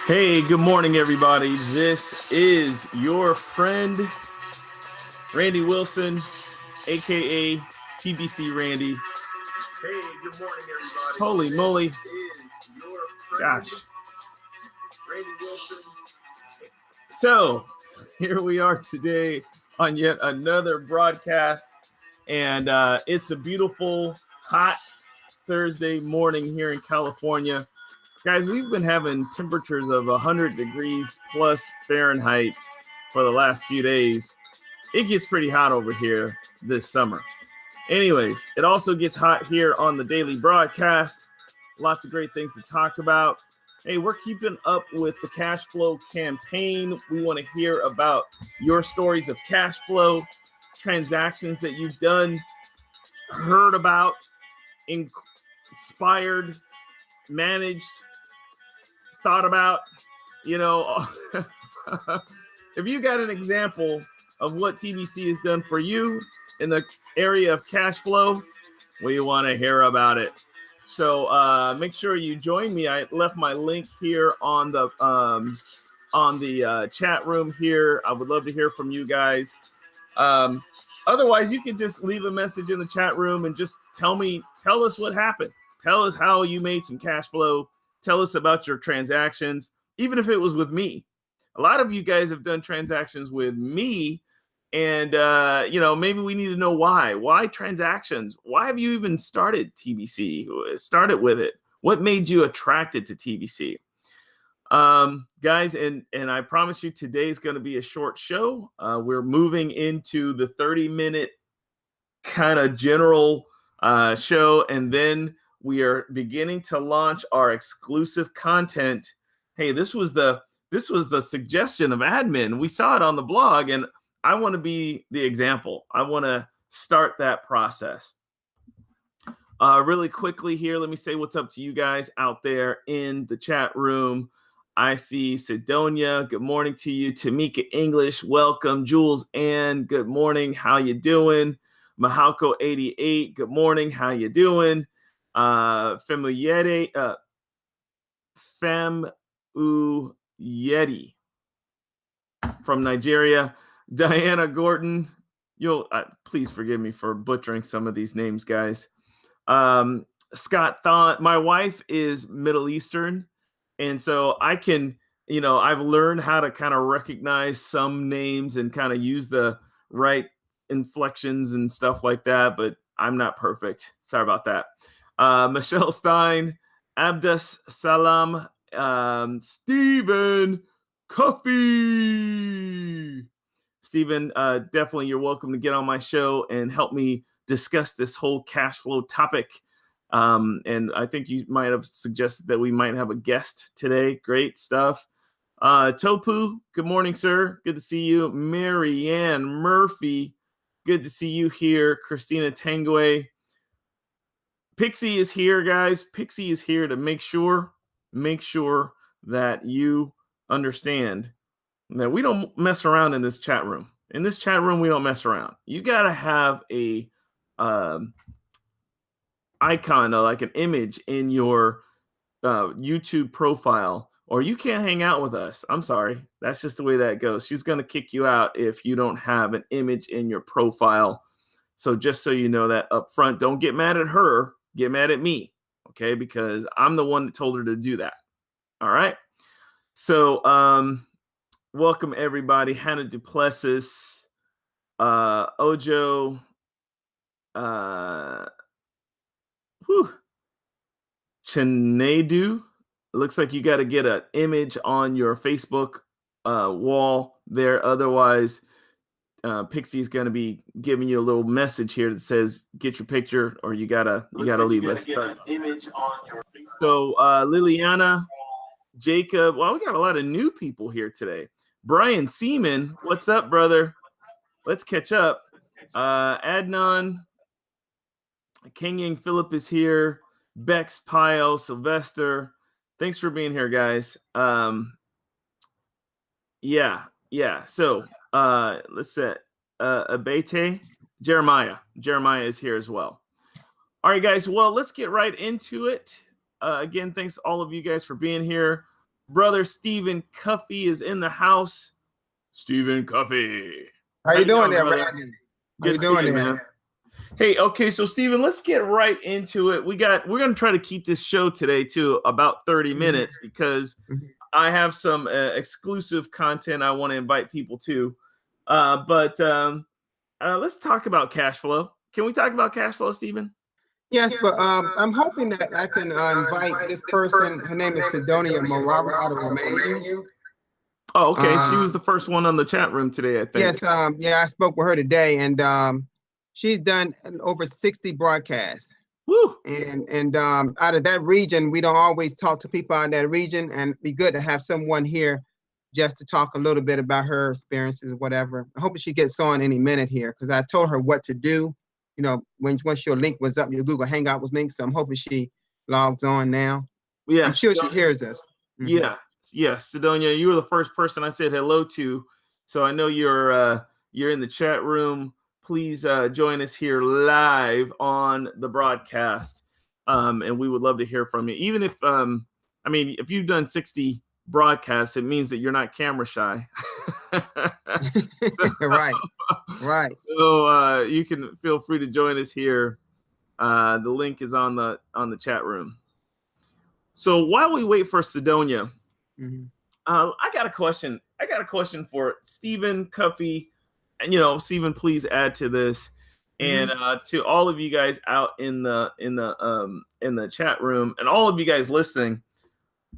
Hey, good morning, everybody. This is your friend, Randy Wilson, aka TBC Randy. Hey, good morning, everybody. Holy moly. This is your friend, gosh, Randy Wilson. So, here we are today on yet another broadcast, and it's a beautiful, hot Thursday morning here in California. Guys, we've been having temperatures of 100 degrees plus Fahrenheit for the last few days. It gets pretty hot over here this summer. Anyways, it also gets hot here on the daily broadcast. Lots of great things to talk about. Hey, we're keeping up with the cash flow campaign. We want to hear about your stories of cash flow, transactions that you've done, heard about, inspired, managed, thought about, if you got an example of what TBC has done for you in the area of cash flow, we want to hear about it. So make sure you join me. I left my link here on the chat room here. I would love to hear from you guys. Otherwise, you can just leave a message in the chat room and just tell us what happened. Tell us how you made some cash flow. Tell us about your transactions, even if it was with me. A lot of you guys have done transactions with me, and maybe we need to know why. Why transactions? Why have you even started TBC? Started with it. What made you attracted to TBC? Guys, and I promise you today's going to be a short show. We're moving into the 30-minute kind of general show, and then we are beginning to launch our exclusive content. Hey, this was the suggestion of admin. We saw it on the blog, and I want to be the example. I want to start that process. Really quickly here, let me say what's up to you guys out there in the chat room. I see Sidonia. Good morning to you. Tamika English, welcome. Jules Ann, good morning. How you doing? Mahalko 88, good morning. How you doing? Femuyeti from Nigeria. Diana Gordon, you'll please forgive me for butchering some of these names, guys. Scott Thon, my wife is Middle Eastern, and so I can, I've learned how to kind of recognize some names and kind of use the right inflections and stuff like that, but I'm not perfect. Sorry about that. Michelle Stein, Abdus Salam, Stephen Cuffy. Stephen, definitely you're welcome to get on my show and help me discuss this whole cash flow topic. And I think you might have suggested that we might have a guest today. Great stuff. Topu, good morning, sir. Good to see you. Marianne Murphy, good to see you here. Christina Tanguay. Pixie is here, guys. Pixie is here to make sure that you understand that we don't mess around in this chat room. In this chat room, we don't mess around. You got to have a icon, like an image in your YouTube profile, or you can't hang out with us. I'm sorry. That's just the way that goes. She's going to kick you out if you don't have an image in your profile. So just so you know that up front, don't get mad at her. Get mad at me, okay? Because I'm the one that told her to do that. All right? So welcome, everybody. Hannah Duplessis, Ojo, Chinedu. It looks like you got to get an image on your Facebook wall there. Otherwise, Pixie's going to be giving you a little message here that says, get your picture, or you gotta leave us. Get an image on your Facebook. So Liliana, Jacob, well, we got a lot of new people here today. Brian Seaman, what's up, brother? Let's catch up. Adnan, Kenyan Philip is here. Bex, Pio, Sylvester. Thanks for being here, guys. Yeah. So let's set Abete. Jeremiah is here as well. All right, guys. Well, let's get right into it. Again, thanks all of you guys for being here. brother Stephen Cuffey is in the house. Stephen Cuffey. How you doing there, brother? Randy? How Good you doing seeing you, there? man. Hey, okay, so Stephen, let's get right into it. We're gonna try to keep this show today to about 30 minutes because I have some exclusive content I want to invite people to. But let's talk about cash flow. Can we talk about cash flow, Stephen? Yes, but I'm hoping that I can invite this person. Her name is Sidonia Morava out of Romania. Oh, okay. She was the first one on the chat room today, I think. Yes, yeah, I spoke with her today, and she's done over 60 broadcasts. Woo. And out of that region, we don't always talk to people out of that region, and it'd be good to have someone here just to talk a little bit about her experiences or whatever. I hope she gets on any minute here because I told her what to do. You know, once your link was up, your Google Hangout was linked, so I'm hoping she logs on now. Yeah, I'm sure she hears us. Yeah, yes, Sidonia, you were the first person I said hello to, so I know you're in the chat room. Please join us here live on the broadcast, and we would love to hear from you. Even if I mean, if you've done 60 broadcasts, it means that you're not camera shy. Right. So you can feel free to join us here. The link is on the chat room. So while we wait for Sidonia, I got a question. I got a question for Stephen Cuffey, and Stephen, please add to this, and to all of you guys out in the chat room, and all of you guys listening.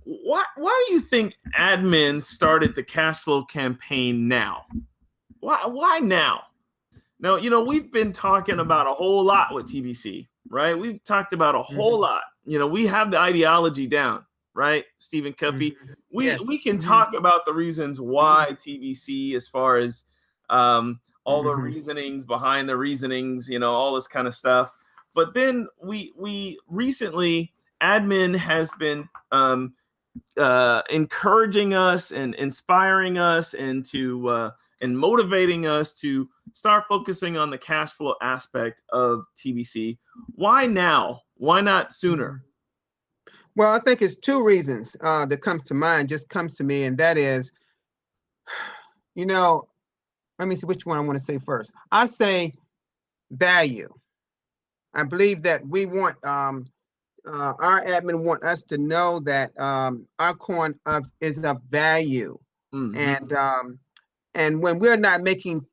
Why do you think admins started the cash flow campaign now? Why now? Now, we've been talking about a whole lot with TBC, right? We've talked about a whole lot. We have the ideology down, right, Stephen Cuffey? We can talk about the reasons why TBC, as far as all the reasonings behind the reasonings, all this kind of stuff. But then we recently, admin has been encouraging us and inspiring us and motivating us to start focusing on the cash flow aspect of TBC. Why now? Why not sooner? Well, I think it's two reasons that comes to mind, just comes to me, and that is, let me see which one I want to say first. I say value. I believe that we want our admin want us to know that our coin is of value, and when we're making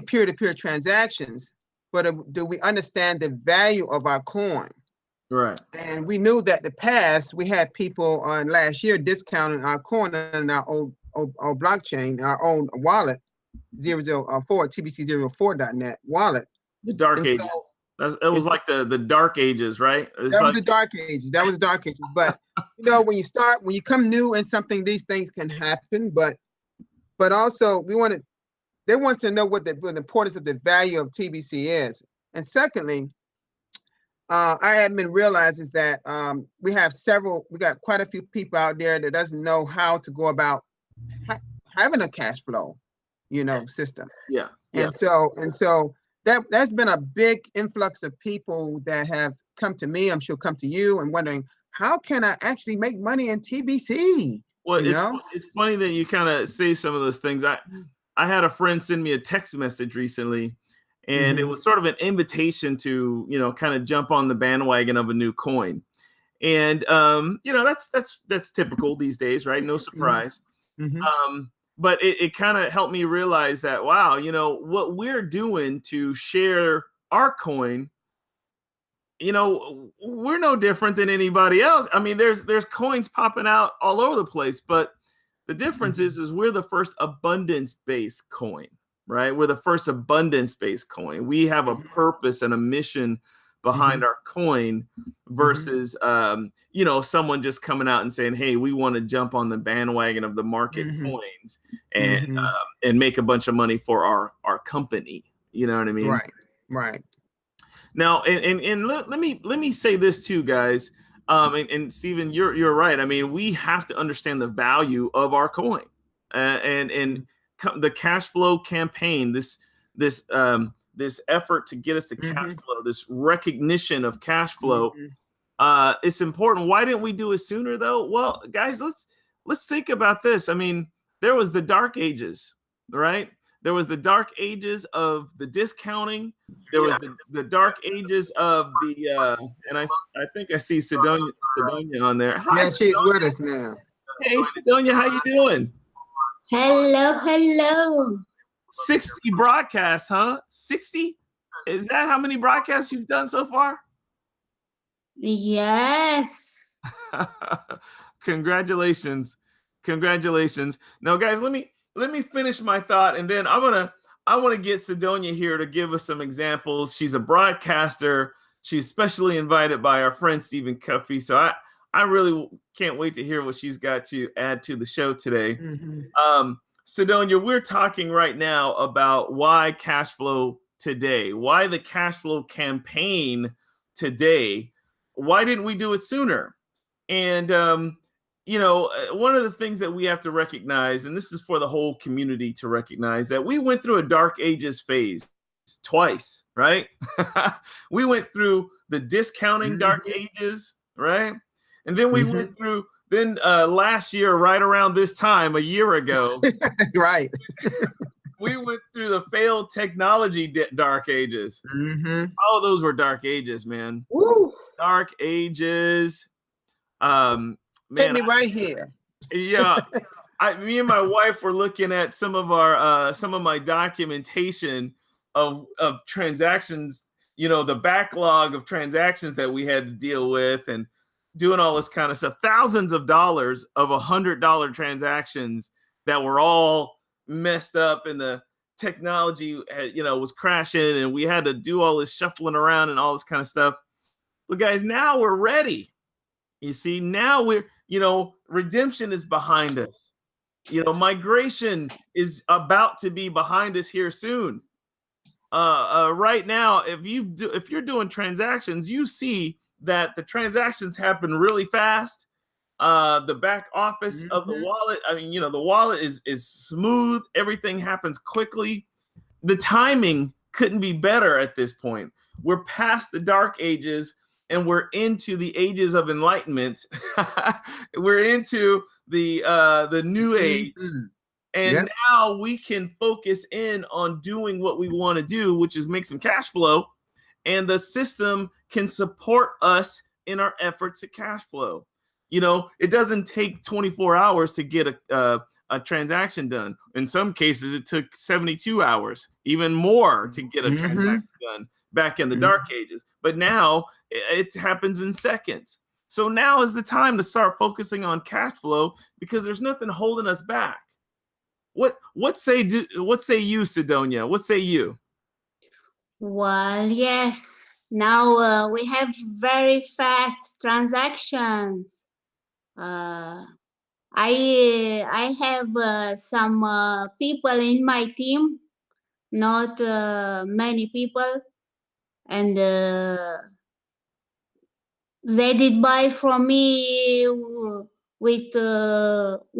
peer-to-peer transactions, but do we understand the value of our coin? Right. And we knew that in the past we had people on last year discounting our coin on our old blockchain, our own wallet, 004 TBC-04.net wallet. The dark ages. It was like the dark ages, right? That was the dark ages. That was dark ages. But when you come new in something, these things can happen. But also they want to know what the importance of the value of TBC is. And secondly, our admin realizes that we got quite a few people out there that doesn't know how to go about having a cash flow, system. Yeah. And so that's been a big influx of people that have come to me. I'm sure come to you and wondering, how can I actually make money in TBC? Well, it's funny that you kind of say some of those things. I had a friend send me a text message recently, and it was sort of an invitation to, kind of jump on the bandwagon of a new coin. And, that's typical these days, right? No surprise. But it kind of helped me realize that, wow, what we're doing to share our coin, we're no different than anybody else. I mean, there's coins popping out all over the place, but the difference is we're the first abundance-based coin, right? We're the first abundance-based coin. We have a purpose and a mission behind our coin versus, someone just coming out and saying, hey, we want to jump on the bandwagon of the market coins and make a bunch of money for our company. You know what I mean? Right. Now, and let me say this too, guys. And Stephen, you're right. I mean, we have to understand the value of our coin, and the cash flow campaign. This effort to get us to cash flow, this recognition of cash flow, It's important. Why didn't we do it sooner, though? Well, guys, let's think about this. I mean, there was the dark ages, right? There was the dark ages of the discounting. There was the dark ages of the and I think I see Sidonia on there. Hi, Yeah, she's Sidonia. with us now. Hey, Sidonia, how you doing? Hello, hello. 60 broadcasts, huh? 60? Is that how many broadcasts you've done so far? Yes. Congratulations. Congratulations. Now, guys, let me finish my thought, and then I want to get Sidonia here to give us some examples. She's a broadcaster. She's specially invited by our friend Stephen Cuffey. So I really can't wait to hear what she's got to add to the show today. Mm-hmm. Sidonia, we're talking right now about why cash flow today, why the cash flow campaign today. Why didn't we do it sooner? And you know, one of the things that we have to recognize, and this is for the whole community to recognize, that we went through a dark ages phase twice, right? We went through the discounting dark ages, right? And then we went through, then last year, right around this time, a year ago, Right. we went through the failed technology dark ages. All those were dark ages, man. Woo. Dark ages. Hit Man, me right here. yeah. Me and my wife were looking at some of my documentation of transactions, you know, the backlog of transactions that we had to deal with, and doing all this kind of stuff. Thousands of dollars of $100 transactions that were all messed up, and the technology, you know, was crashing, and we had to do all this shuffling around and all this kind of stuff. But guys, now we're ready. You see, now we're, you know, redemption is behind us. You know, migration is about to be behind us here soon. Right now, if you're doing transactions, you see that the transactions happen really fast. The back office of the wallet, I mean, you know, the wallet is smooth. Everything happens quickly. The timing couldn't be better at this point. We're past the dark ages, and we're into the ages of enlightenment. We're into the new age. And now we can focus in on doing what we want to do, which is make some cash flow. And the system can support us in our efforts to cash flow. You know, it doesn't take 24 hours to get a transaction done. In some cases, it took 72 hours, even more, to get a transaction done back in the dark ages. But now it happens in seconds. So now is the time to start focusing on cash flow, because there's nothing holding us back. What say you, Sidonia? What say you? Well, yes. Now we have very fast transactions. I have some people in my team, not many people, and they did buy from me with $100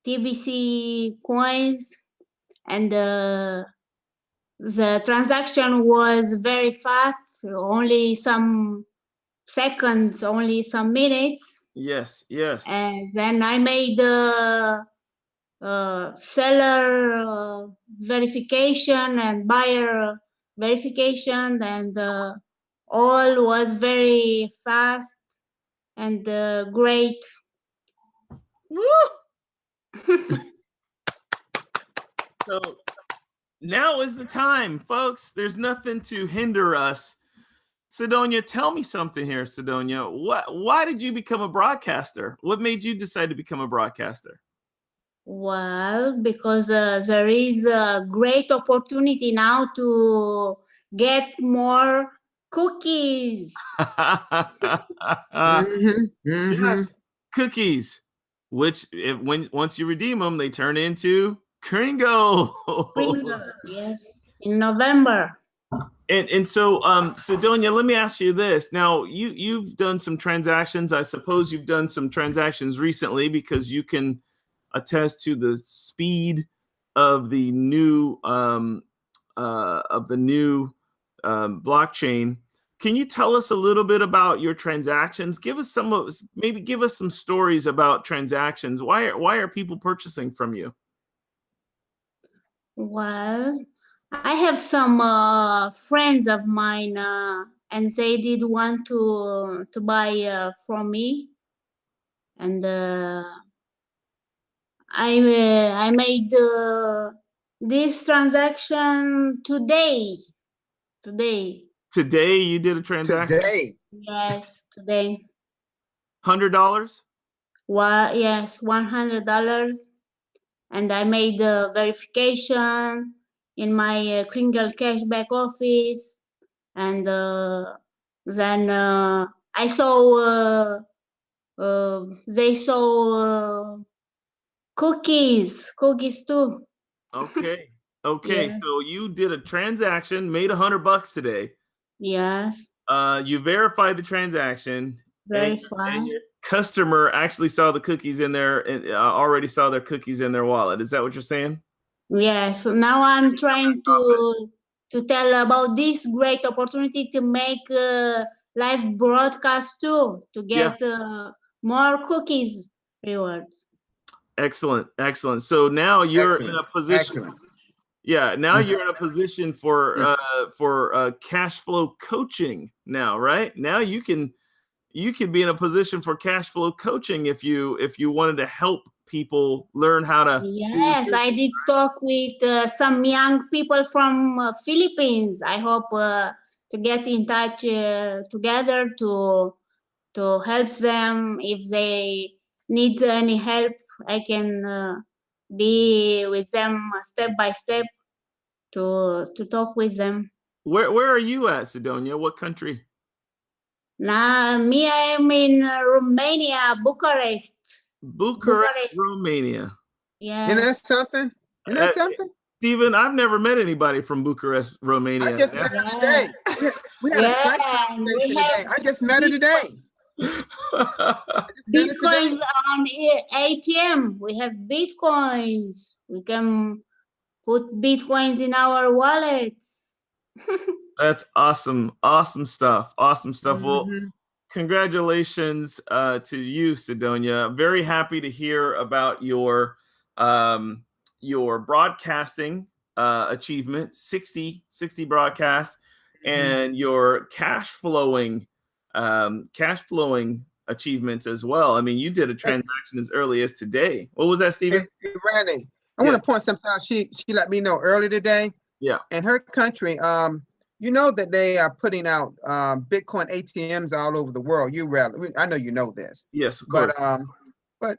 TBC coins, and the transaction was very fast, only some seconds, only some minutes. Yes, yes. And then I made seller verification and buyer verification, and all was very fast and great. Woo! So now is the time, folks. There's nothing to hinder us. Sidonia, tell me something here, Sidonia. Why did you become a broadcaster? What made you decide to become a broadcaster? Well, because there is a great opportunity now to get more cookies. Yes, cookies. Which, once you redeem them, they turn into Kringle. Pringles, yes, in November. And so, Sidonia, let me ask you this. Now, you've done some transactions. I suppose you've done some transactions recently, because you can attest to the speed of the new blockchain. can you tell us a little bit about your transactions? Give us maybe give us some stories about transactions. Why are people purchasing from you? Well, I have some friends of mine, and they did want to buy from me, and I made this transaction today. Today you did a transaction? Today. Yes, today. $100? Well, yes, $100, and I made the verification in my Kringle cashback office, and then I saw they saw cookies too. Okay. Okay. Yes, So you did a transaction, made $100 today. yes, You verified the transaction, and verify. your customer actually saw the cookies in there and already saw their cookies in their wallet. Is that what you're saying? Yes, so now I'm trying to tell about this great opportunity to make live broadcast too, to Yeah. get more cookies rewards. Excellent. Excellent. So now you're in a Excellent. position. Excellent. Yeah. Now Mhm. you're in a position for cash flow coaching now, right? Now you can be in a position for cash flow coaching if you wanted to help people learn how to do Yes, I did talk with some young people from Philippines. I hope to get in touch together to help them if they need any help. I can be with them step by step to talk with them. Where are you at, Sidonia? What country? Now, me, I am in Romania, Bucharest. Bucharest, Romania. Isn't Yes. that something? Isn't that something? Stephen, I've never met anybody from Bucharest, Romania. I just met her today. We had a Yeah, Skype and conversation we have today. I just met her today. Bitcoins on ATM. We have Bitcoins. We can put Bitcoins in our wallets. That's awesome. Awesome stuff. Awesome stuff. Well, Mhm. congratulations to you, Sidonia. Very happy to hear about your broadcasting achievement, 60 broadcasts, and your cash flowing achievements as well. I mean, you did a transaction as early as today. What was that, Stephen? Hey, Randy, I want to point something out. She let me know earlier today. Yeah. In her country, you know that they are putting out Bitcoin ATMs all over the world. I know you know this. Yes, of course. But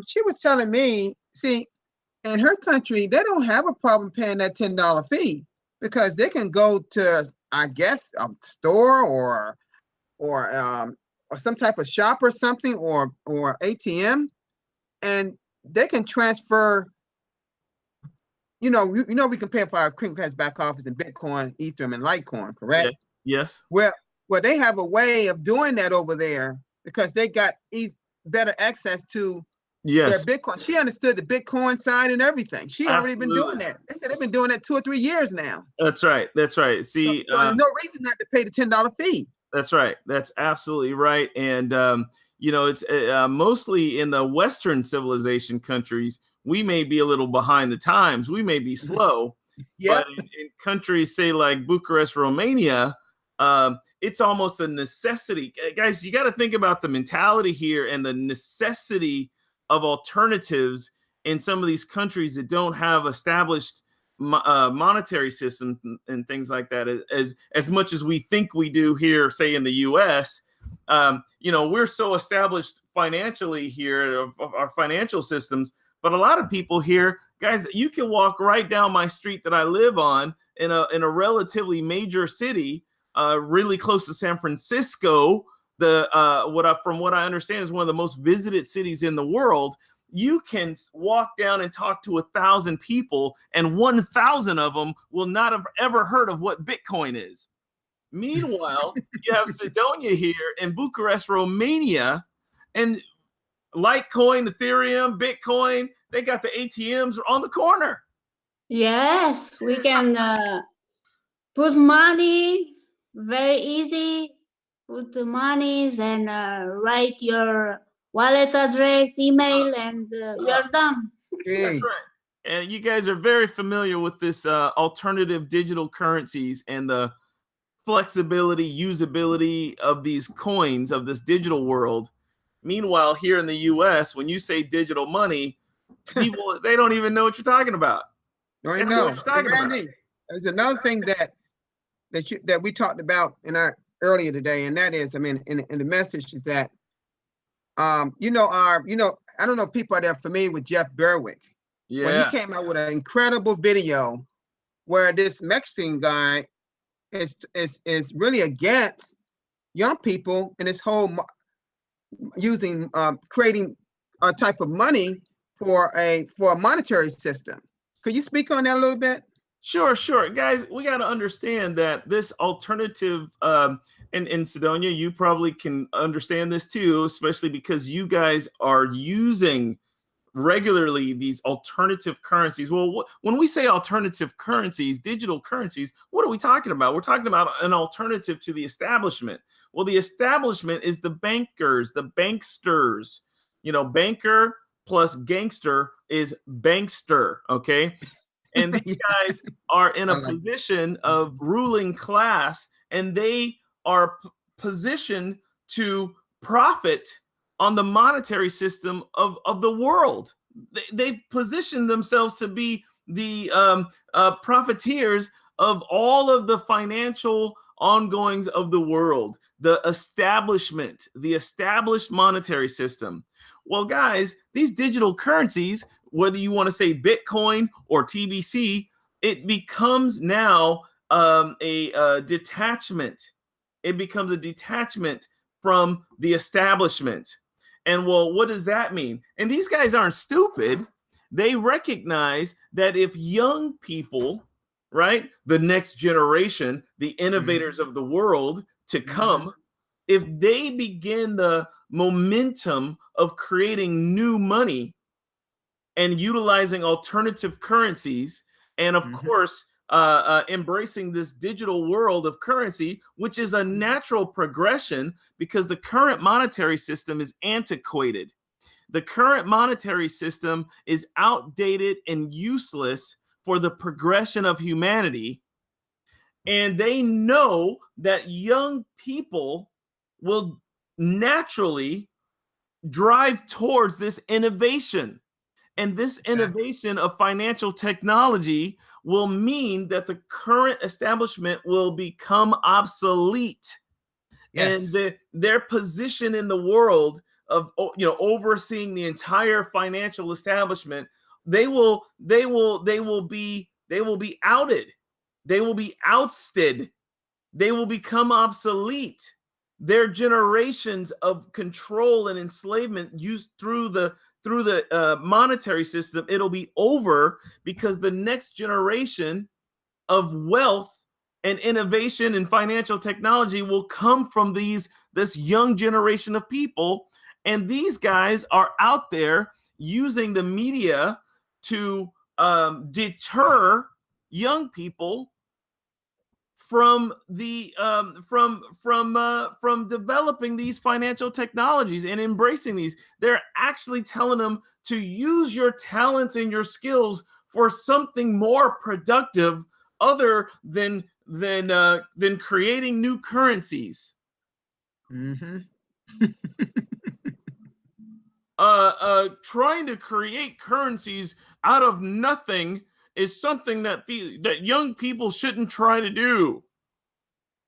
she was telling me, see, in her country, they don't have a problem paying that $10 fee because they can go to, I guess, a store or some type of shop or something or ATM, and they can transfer. We can pay for our Creamcast back office in Bitcoin, Ethereum, and Litecoin, correct? Yeah. Yes. Well, they have a way of doing that over there because they got better access to their Bitcoin. She understood the Bitcoin side and everything. She already been doing that. They said they've been doing that 2 or 3 years now. That's right. That's right. See, so there's no reason not to pay the $10 fee. That's right. That's absolutely right. And it's mostly in the Western civilization countries, we may be a little behind the times. We may be slow. Yeah. But in countries, say like Bucharest, Romania, it's almost a necessity. Guys, you got to think about the mentality here and the necessity of alternatives in some of these countries that don't have established monetary systems and things like that. As much as we think we do here, say in the U.S., we're so established financially here of our financial systems. But a lot of people here, guys, you can walk right down my street that I live on in a relatively major city, really close to San Francisco. From what I understand is one of the most visited cities in the world. You can walk down and talk to 1,000 people, and 1,000 of them will not have ever heard of what Bitcoin is. Meanwhile, you have Sidonia here in Bucharest, Romania, and Litecoin, Ethereum, Bitcoin, they got the ATMs on the corner. Yes, we can put money very easy. Put the money, then write your wallet address, email, and you're done. That's Hey, right. And you guys are very familiar with this alternative digital currencies and the flexibility, usability of these coins of this digital world. Meanwhile, here in the US, when you say digital money, people they don't even know what you're talking about. I They don't know what know. you're And talking about. Randy, there's another thing that we talked about in our earlier today, and that is, I mean, in the message is that, I don't know if people are familiar with Jeff Berwick. Well, he Yeah. came out with an incredible video where this Mexican guy is really against young people and this whole using creating a type of money for a monetary system. Could you speak on that a little bit? Sure, sure. Guys, we got to understand that this alternative, in Sidonia, you probably can understand this too, especially because you guys are using regularly these alternative currencies. Well, when we say alternative currencies, digital currencies, what are we talking about? We're talking about an alternative to the establishment. Well, the establishment is the bankers, the banksters. You know, banker plus gangster is bankster, okay? And these guys are in I a like position of ruling class, and they are positioned to profit on the monetary system of the world. They've positioned themselves to be the profiteers of all of the financial ongoings of the world, the establishment, the established monetary system. Well, guys, these digital currencies, whether you want to say Bitcoin or TBC, it becomes now a detachment. It becomes a detachment from the establishment. And well, what does that mean? And these guys aren't stupid. They recognize that if young people, right, the next generation, the innovators of the world to come, if they begin the momentum of creating new money and utilizing alternative currencies, and of course, embracing this digital world of currency, which is a natural progression because the current monetary system is antiquated. The current monetary system is outdated and useless for the progression of humanity. And they know that young people will naturally drive towards this innovation. And this innovation of financial technology will mean that the current establishment will become obsolete. Yes. And their position in the world of overseeing the entire financial establishment, they will be outed. They will be ousted. They will become obsolete. Their generations of control and enslavement used through the monetary system, it'll be over because the next generation of wealth and innovation and financial technology will come from this young generation of people. And these guys are out there using the media to deter young people from the from developing these financial technologies and embracing these. They're actually telling them to use your talents and your skills for something more productive other than creating new currencies. Trying to create currencies out of nothing is something that young people shouldn't try to do.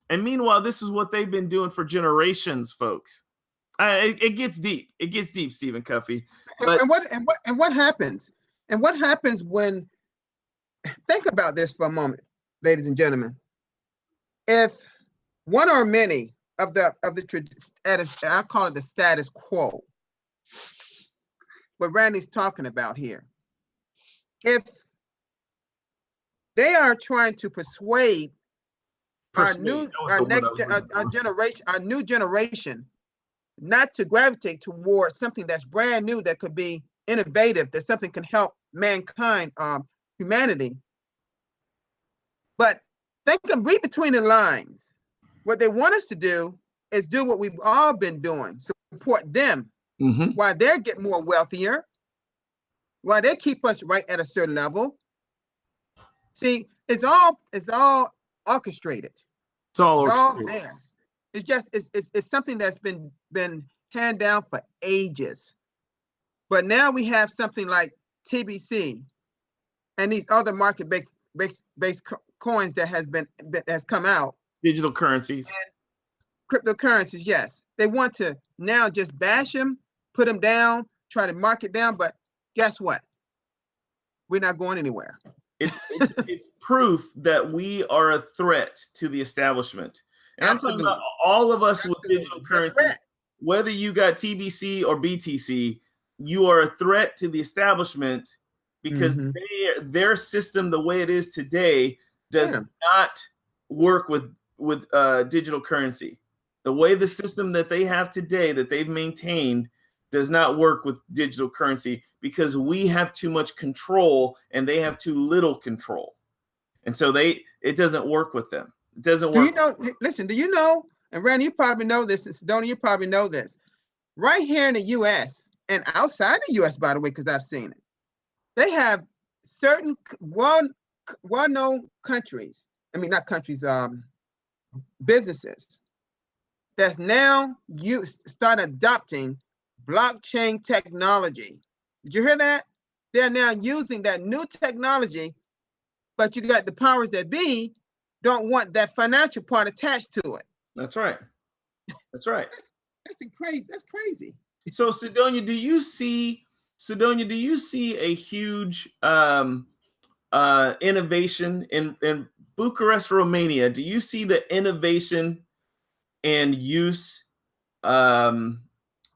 And meanwhile, this is what they've been doing for generations, folks. It gets deep. It gets deep, Stephen Cuffey. But And what happens? And what happens when? Think about this for a moment, ladies and gentlemen. If one or many of the status, I call it the status quo, what Randy's talking about here, if they are trying to persuade our new generation not to gravitate towards something that's brand new, that could be innovative, that something can help mankind, humanity. But think and read between the lines. what they want us to do is do what we've all been doing, support them while they get more wealthier, while they keep us right at a certain level. See, it's all orchestrated. It's all there. It's just it's something that's been handed down for ages. But now we have something like TBC and these other market-based coins that has come out. Digital currencies. And cryptocurrencies, yes. They want to now just bash them, put them down, try to mark it down, but guess what? We're not going anywhere. It's proof that we are a threat to the establishment. And I'm talking about all of us with digital currency, whether you got TBC or BTC, you are a threat to the establishment because their system, the way it is today, does not work with digital currency. The way the system that they have today, that they've maintained, does not work with digital currency because we have too much control and they have too little control. And so it doesn't work with them. It doesn't work. Do you know, listen, do you know, and Randy, you probably know this, and Sedona, you probably know this. Right here in the US and outside the US, by the way, because I've seen it, they have certain well-known countries, I mean, not countries, businesses that's now start adopting blockchain technology. Did you hear that? They're now using that new technology, but you got the powers that be don't want that financial part attached to it. That's right. That's right. That's crazy. That's crazy. So Sidonia, do you see a huge innovation in Bucharest, Romania? Do you see the innovation and use of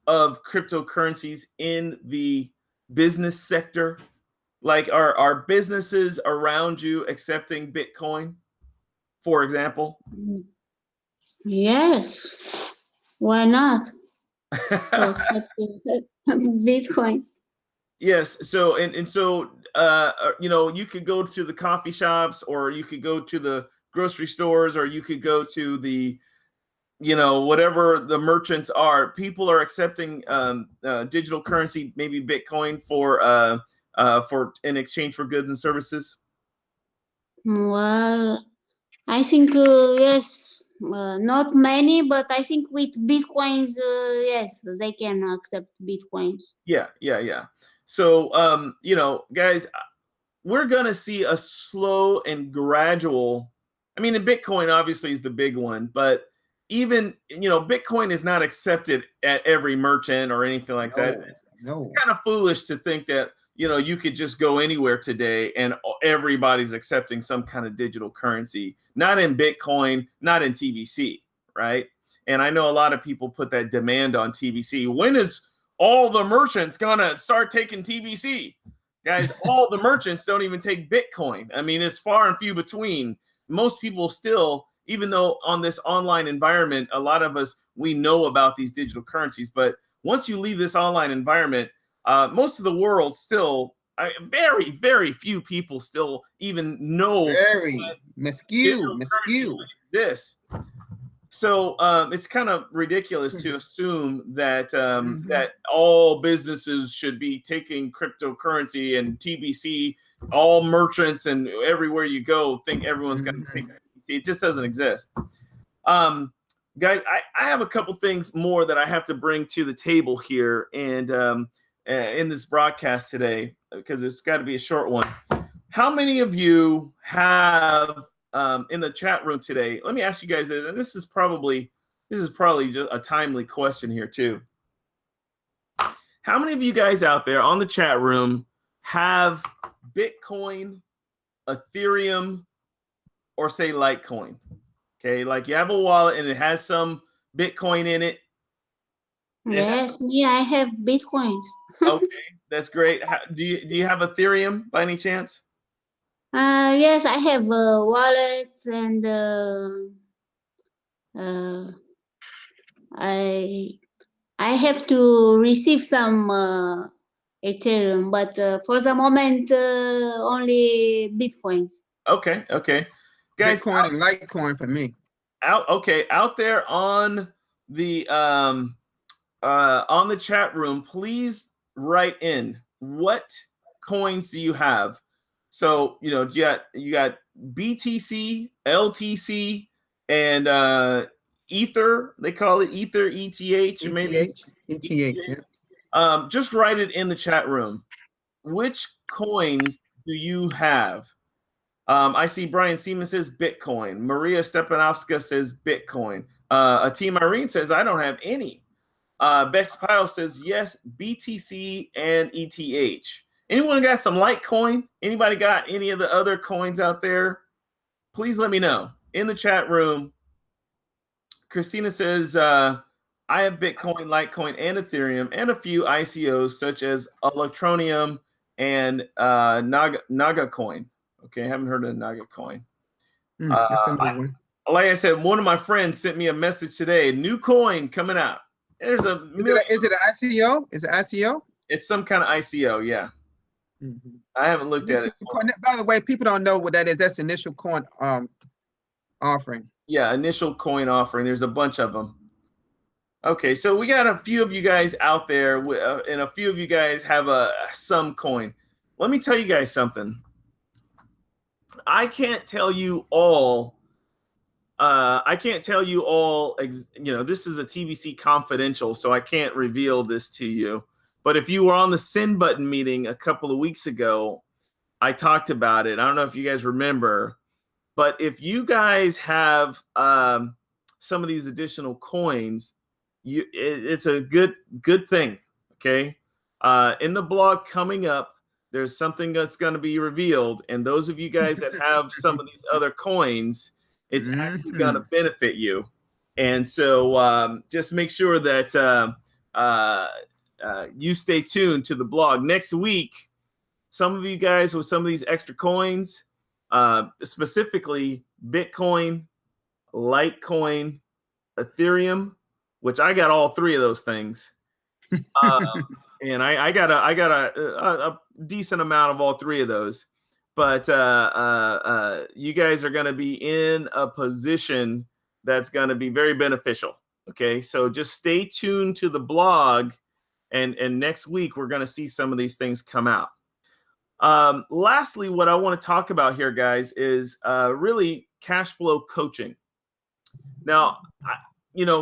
cryptocurrencies in the business sector? Like, are businesses around you accepting Bitcoin, for example? Yes. Why not? To accept Bitcoin. Yes. So you know, you could go to the coffee shops, or you could go to the grocery stores, or you could go to the, you know, whatever the merchants are. People are accepting digital currency, maybe Bitcoin, for in exchange for goods and services. Well, I think yes, not many, but I think with Bitcoins, yes, they can accept Bitcoins. Yeah. So you know, guys, we're gonna see a slow and gradual. I mean, Bitcoin obviously is the big one, but even, you know, Bitcoin is not accepted at every merchant or anything like that. It's kind of foolish to think that, you know, you could just go anywhere today and everybody's accepting some kind of digital currency. Not in Bitcoin, not in TBC, right? And I know a lot of people put that demand on TBC. When is all the merchants gonna start taking TBC? Guys, all the merchants don't even take Bitcoin. I mean, it's far and few between. Most people still, even though on this online environment, a lot of us, we know about these digital currencies, but once you leave this online environment, most of the world still, very, very few people still even know. Very miscue. This. So it's kind of ridiculous to assume that that all businesses should be taking cryptocurrency and TBC. All merchants and everywhere you go think everyone's going to take TBC. It just doesn't exist. Guys, I have a couple things more that I have to bring to the table here and in this broadcast today, because it's got to be a short one. How many of you have in the chat room today? Let me ask you guys, and this is probably just a timely question here too. How many of you guys out there on the chat room have Bitcoin, Ethereum, or say Litecoin? Okay, like you have a wallet and it has some Bitcoin in it. Yes, me, I have Bitcoins. Okay, that's great. Do you have Ethereum by any chance? Yes, I have a wallet, and I have to receive some Ethereum, but for the moment, only Bitcoins. Okay, guys. Bitcoin and Litecoin for me. out there on the chat room, please write in what coins do you have. So you got BTC, LTC, and Ether. They call it Ether, ETH, maybe. ETH, yeah. Just write it in the chat room. Which coins do you have? I see Brian Seaman says Bitcoin. Maria Stepanovska says Bitcoin. Atim Irene says, I don't have any. Bex Pyle says, yes, BTC and ETH. Anyone got some Litecoin? Anybody got any of the other coins out there? Please let me know in the chat room. Christina says, I have Bitcoin, Litecoin, and Ethereum, and a few ICOs such as Electroneum and Naga Coin. Okay, I haven't heard of Naga Coin. That's another one. Like I said, one of my friends sent me a message today. New coin coming out. There's a million. Is it an ICO? Is it ICO? It's some kind of ICO, yeah. I haven't looked at it. By the way, people don't know what that is. That's initial coin offering. Yeah, initial coin offering. There's a bunch of them. Okay, so we got a few of you guys out there, and a few of you guys have some coin. Let me tell you guys something. I can't tell you all. This is a TBC confidential, so I can't reveal this to you. But if you were on the Send Button meeting a couple of weeks ago, I talked about it. I don't know if you guys remember, but if you guys have some of these additional coins, it's a good thing. Okay, in the blog coming up, there's something that's going to be revealed, and those of you guys that have some of these other coins, it's actually going to benefit you. And so just make sure that you stay tuned to the blog. Next week, some of you guys with some of these extra coins, specifically Bitcoin, Litecoin, Ethereum, which I got all three of those things. And I got a decent amount of all three of those. But you guys are going to be in a position that's going to be very beneficial. Okay, so just stay tuned to the blog, and next week we're going to see some of these things come out. Lastly, what I want to talk about here, guys, is really cash flow coaching. Now,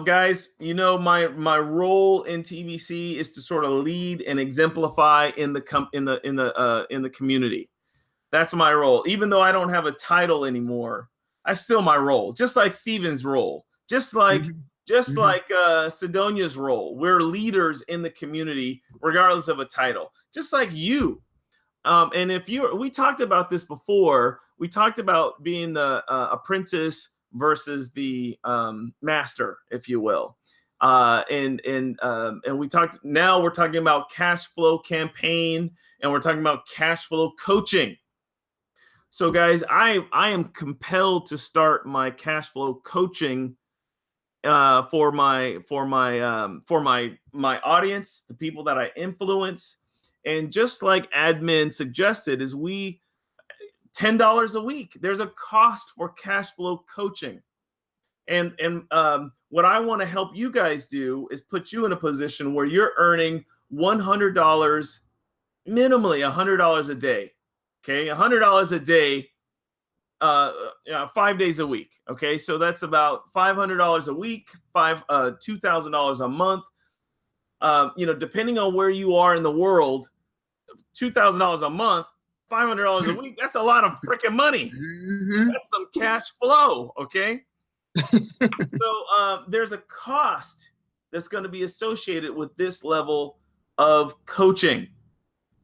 guys, my role in TBC is to sort of lead and exemplify in the community. That's my role. Even though I don't have a title anymore, that's still my role. Just like Steven's role, just like Sidonia's role. We're leaders in the community, regardless of a title. Just like you. And we talked about this before. We talked about being the apprentice versus the master, if you will. And we talked. Now we're talking about cash flow campaign, and we're talking about cash flow coaching. So guys, I am compelled to start my cash flow coaching for my audience, the people that I influence, and just like admin suggested, is $10 a week. There's a cost for cash flow coaching, and what I want to help you guys do is put you in a position where you're earning $100, minimally $100 a day. Okay, $100 a day, 5 days a week. Okay, so that's about $500 a week, $2,000 a month. Depending on where you are in the world, $2,000 a month, $500 a week. That's a lot of freaking money. That's some cash flow. Okay, so there's a cost that's going to be associated with this level of coaching.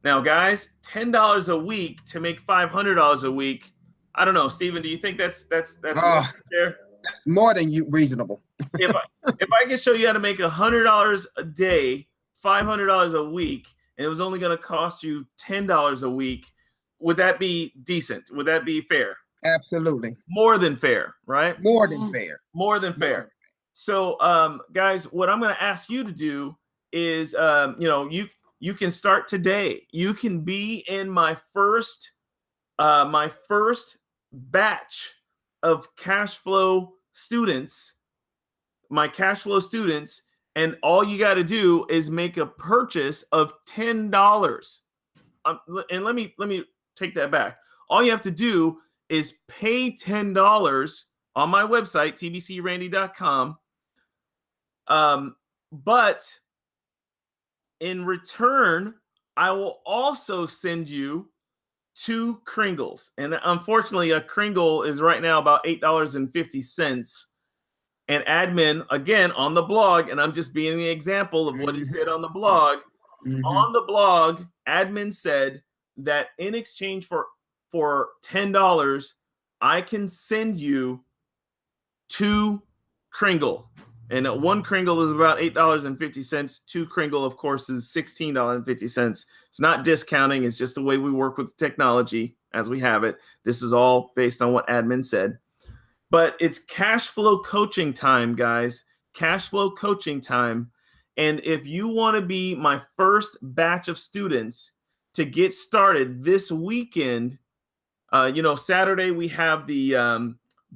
Now, guys, $10 a week to make $500 a week. I don't know, Steven. Do you think that's fair? That's more than reasonable. if I can show you how to make $100 a day, $500 a week, and it was only going to cost you $10 a week, would that be decent? Would that be fair? Absolutely. More than fair, right? More than fair. More than fair. So, guys, what I'm going to ask you to do is, you can start today. You can be in my first batch of cash flow students, my cash flow students, and all you got to do is make a purchase of $10. And let me take that back. All you have to do is pay $10 on my website, TBC-Randy.com. But in return, I will also send you 2 Kringles. And unfortunately, a Kringle is right now about $8.50. And admin, again, on the blog, and I'm just being the example of what he said on the blog. On the blog, admin said that in exchange for $10, I can send you 2 Kringle. And 1 Kringle is about $8.50. 2 Kringle, of course, is $16.50. It's not discounting. It's just the way we work with technology as we have it. This is all based on what admin said. But it's cash flow coaching time, guys. Cash flow coaching time. And if you want to be my first batch of students to get started this weekend, Saturday we have the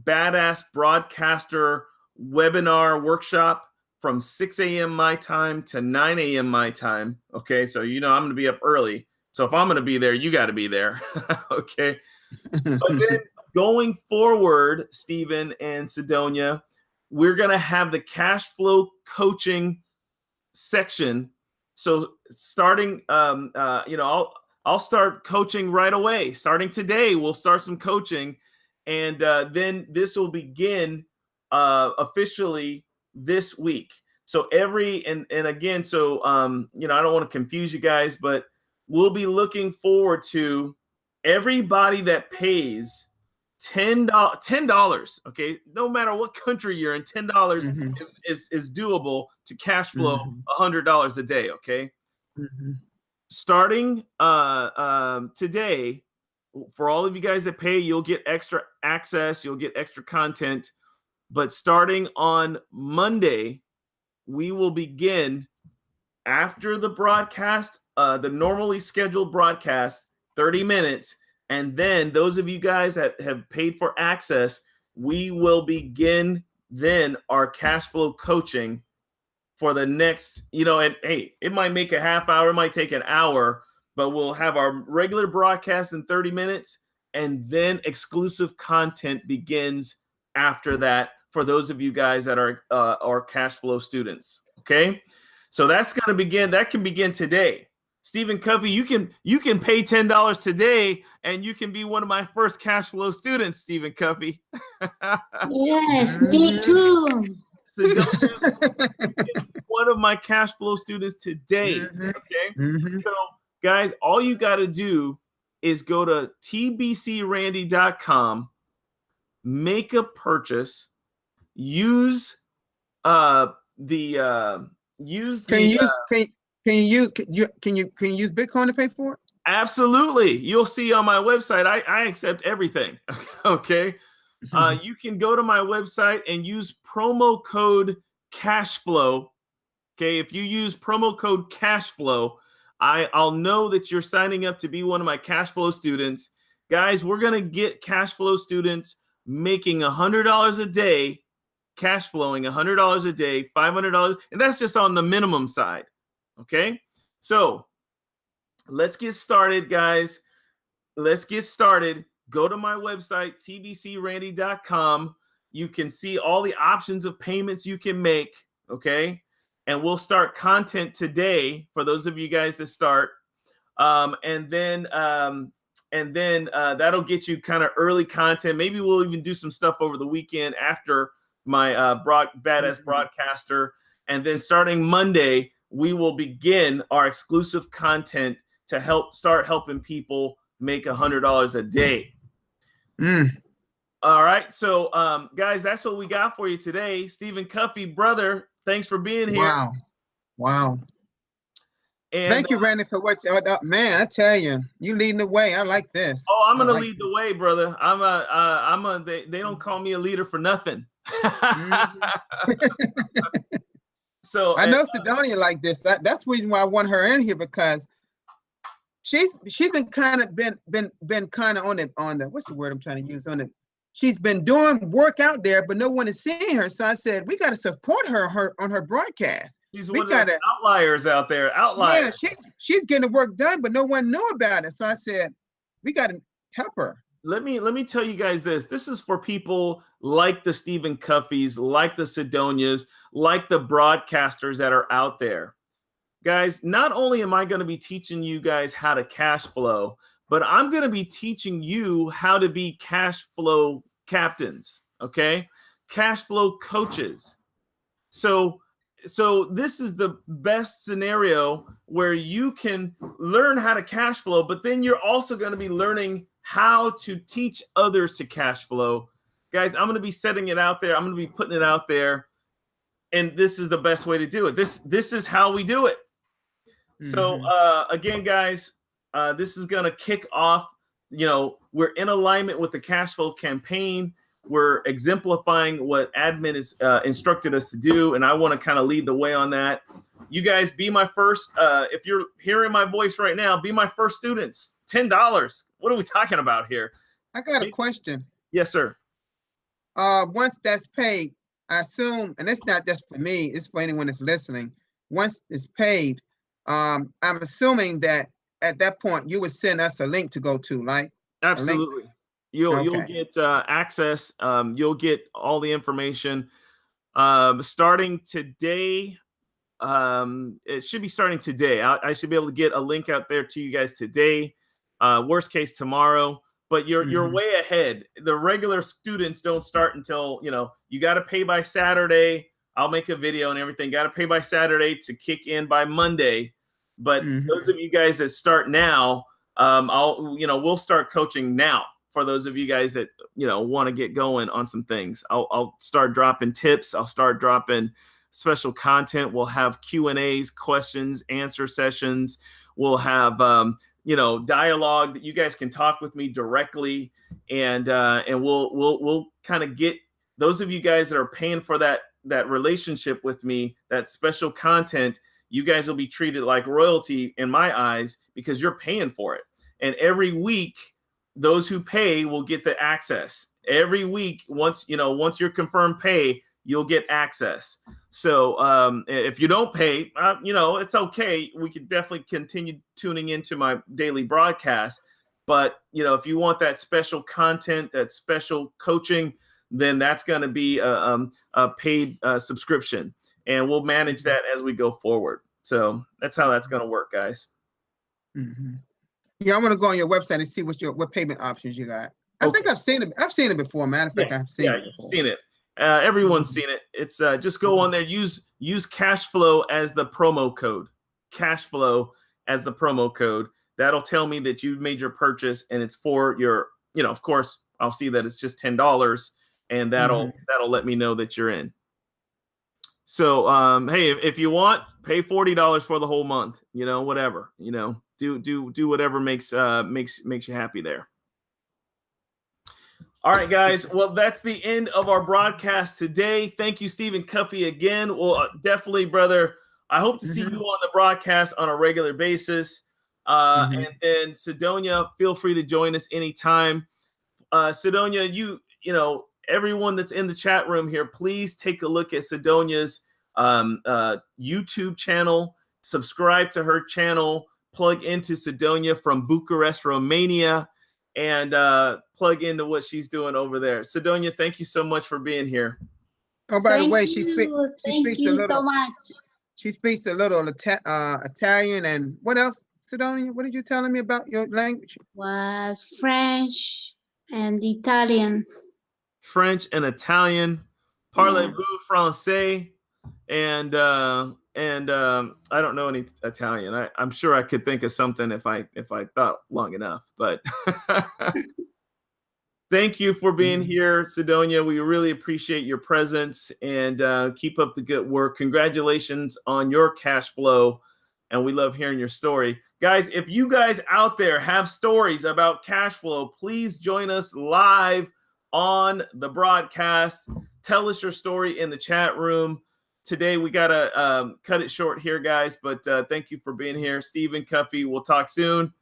Badass Broadcaster webinar workshop from 6 a.m. my time to 9 a.m. my time. Okay, so I'm going to be up early. So if I'm going to be there, you got to be there. Okay. But then going forward, Stephen and Sidonia, we're going to have the cash flow coaching section. So starting, I'll start coaching right away. Starting today, we'll start some coaching, and then this will begin officially this week. So I don't want to confuse you guys, but we'll be looking forward to everybody that pays $10. Okay, no matter what country you're in, $10 is doable to cash flow $100 a day. Okay, starting today, for all of you guys that pay, you'll get extra access, you'll get extra content. But starting on Monday, we will begin after the broadcast, the normally scheduled broadcast, 30 minutes. And then those of you guys that have paid for access, we will begin then our cash flow coaching for the next, and hey, it might make a half hour, it might take an hour, but we'll have our regular broadcast in 30 minutes. And then exclusive content begins after that for those of you guys that are cash flow students. Okay. So that's going to begin. That can begin today. Stephen Cuffey, you can pay $10 today, and you can be one of my first cash flow students, Stephen Cuffey. Yes, me too. So one of my cash flow students today. Okay. So guys, all you got to do is go to TBC-Randy.com, make a purchase, use Can you use Bitcoin to pay for it? Absolutely. You'll see on my website, I accept everything. Okay. You can go to my website and use promo code CASHFLOW. Okay. If you use promo code CASHFLOW, I'll know that you're signing up to be one of my cash flow students. Guys, we're going to get cash flow students making $100 a day, cash flowing $100 a day, $500, and that's just on the minimum side. Okay, so let's get started, guys. Let's get started. Go to my website, TBC-Randy.com. You can see all the options of payments you can make. Okay, and we'll start content today for those of you guys that start, and then that'll get you kind of early content. Maybe we'll even do some stuff over the weekend after my Badass Broadcaster, and then starting Monday, we will begin our exclusive content to start helping people make $100 a day. All right. So, guys, that's what we got for you today. Stephen Cuffey, brother, thanks for being here. Wow. And, thank you, Randy, for what man, I tell you, you leading the way. I like this. Oh, I'm going to lead the way, brother. They don't call me a leader for nothing. So I know Sidonia like this. That's the reason why I want her in here, because she's been kind of on the what's the word I'm trying to use, on the she's been doing work out there, but no one is seeing her. So I said, we got to support her on her broadcast. She's We one of the outliers out there. Outliers. Yeah, she's getting the work done, but no one knew about it. So I said, we got to help her. Let me tell you guys this. This is for people like the Stephen Cuffeys, like the Sidonias, like the broadcasters that are out there. Guys, not only am I going to be teaching you guys how to cash flow, but I'm going to be teaching you how to be cash flow captains, okay? Cash flow coaches. So this is the best scenario where you can learn how to cash flow, but then you're also going to be learning how to teach others to cash flow. Guys, I'm going to be setting it out there. I'm going to be putting it out there. And this is the best way to do it. This is how we do it. So again, guys, this is going to kick off, we're in alignment with the cash flow campaign. We're exemplifying what admin has instructed us to do, and I want to kind of lead the way on that. You guys be my first, if you're hearing my voice right now, be my first students. $10. What are we talking about here? I got a question. Yes, sir. Once that's paid, I assume, and it's not just for me, it's for anyone that's listening. Once it's paid, I'm assuming that at that point you would send us a link to go to, right? Absolutely. You'll get access. You'll get all the information starting today. It should be starting today. I should be able to get a link out there to you guys today. Worst case tomorrow. But you're way ahead. The regular students don't start until you got to pay by Saturday. I'll make a video and everything. Got to pay by Saturday to kick in by Monday. But those of you guys that start now, we'll start coaching now. For those of you guys that want to get going on some things, I'll start dropping tips. I'll start dropping special content. We'll have Q&As, questions, answer sessions. We'll have dialogue that you guys can talk with me directly, and we'll kind of get those of you guys that are paying for that relationship with me, that special content. You guys will be treated like royalty in my eyes because you're paying for it. And every week, those who pay will get the access. Every week, once you're confirmed pay, you'll get access. So if you don't pay, it's okay. We could definitely continue tuning into my daily broadcast. But if you want that special content, that special coaching, then that's going to be a paid subscription, and we'll manage that as we go forward. So that's how that's going to work, guys. Yeah, I want to go on your website and see what payment options you got. I think I've seen it. I've seen it before. Matter of fact, I've seen it before. You've seen it. Everyone's seen it. It's just go on there. Use cash flow as the promo code. Cash flow as the promo code. That'll tell me that you've made your purchase, and it's for your. Of course, I'll see that it's just $10, and that'll let me know that you're in. So hey, if you want, pay $40 for the whole month. Whatever. Do whatever makes you happy there. All right, guys. Well, that's the end of our broadcast today. Thank you, Stephen Cuffey, again. Well, definitely, brother. I hope to see you on the broadcast on a regular basis. And then Sidonia, feel free to join us anytime. Sidonia, everyone that's in the chat room here, please take a look at Sidonia's YouTube channel. Subscribe to her channel. Plug into Sidonia from Bucharest, Romania, and plug into what she's doing over there. Sidonia, thank you so much for being here. Oh, by the way, she Thank speaks you a little. so much. She speaks a little Italian, and what else, Sidonia? What did you telling me about your language? Well, French and Italian. French and Italian. Parlez-vous français? And I don't know any Italian. I'm sure I could think of something if I thought long enough. But thank you for being here, Sidonia. We really appreciate your presence, and keep up the good work. Congratulations on your cash flow, and we love hearing your story. Guys, if you guys out there have stories about cash flow, please join us live on the broadcast. Tell us your story in the chat room. Today, we got to cut it short here, guys, but thank you for being here. Stephen Cuffey, we'll talk soon.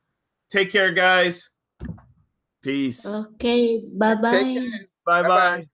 Take care, guys. Peace. Okay, bye-bye. Bye-bye. Bye-bye.